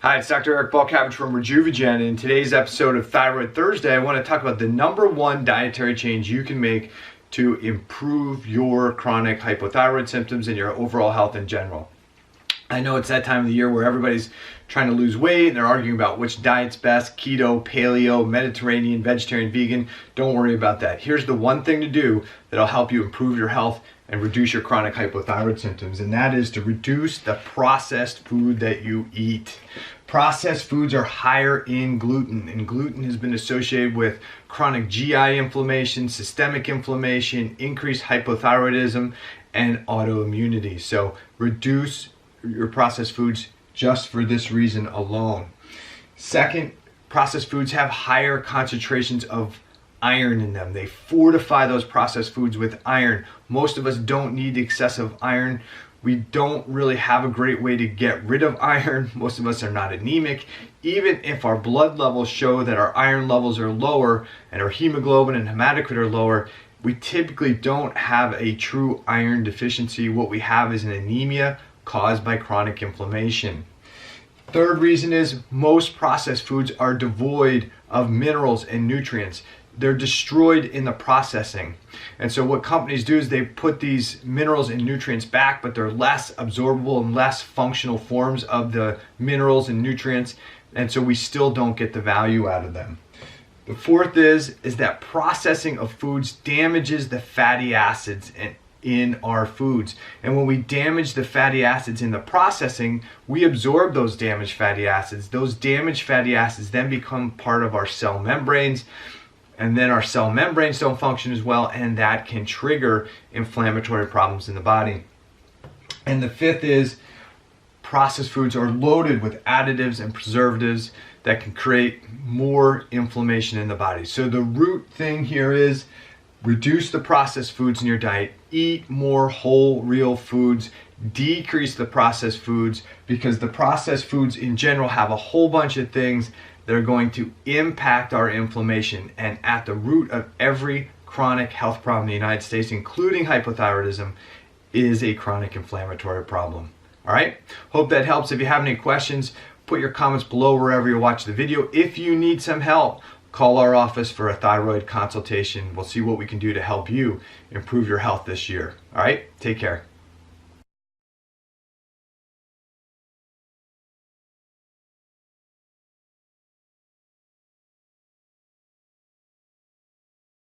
Hi, it's Dr. Eric Balcavage from Rejuvigen. In today's episode of Thyroid Thursday, I want to talk about the #1 dietary change you can make to improve your chronic hypothyroid symptoms and your overall health in general. I know it's that time of the year where everybody's trying to lose weight and they're arguing about which diet's best: keto, paleo, Mediterranean, vegetarian, vegan. Don't worry about that. Here's the one thing to do that'll help you improve your health and reduce your chronic hypothyroid symptoms, and that is to reduce the processed food that you eat. Processed foods are higher in gluten, and gluten has been associated with chronic GI inflammation, systemic inflammation, increased hypothyroidism, and autoimmunity. So reduce your processed foods just for this reason alone. Second, processed foods have higher concentrations of iron in them. They fortify those processed foods with iron. Most of us don't need excessive iron. We don't really have a great way to get rid of iron. Most of us are not anemic. Even if our blood levels show that our iron levels are lower and our hemoglobin and hematocrit are lower, we typically don't have a true iron deficiency. What we have is an anemia caused by chronic inflammation. Third reason is most processed foods are devoid of minerals and nutrients. They're destroyed in the processing. And so what companies do is they put these minerals and nutrients back, but they're less absorbable and less functional forms of the minerals and nutrients. And so we still don't get the value out of them. The fourth is that processing of foods damages the fatty acids in our foods. And when we damage the fatty acids in the processing, we absorb those damaged fatty acids. Those damaged fatty acids then become part of our cell membranes. And then our cell membranes don't function as well, and that can trigger inflammatory problems in the body. And the fifth is processed foods are loaded with additives and preservatives that can create more inflammation in the body. So the root thing here is reduce the processed foods in your diet, eat more whole, real foods, decrease the processed foods, because the processed foods in general have a whole bunch of things that are going to impact our inflammation. And at the root of every chronic health problem in the United States, including hypothyroidism, is a chronic inflammatory problem. All right, hope that helps. If you have any questions, put your comments below wherever you watch the video. If you need some help, call our office for a thyroid consultation. We'll see what we can do to help you improve your health this year. All right, take care.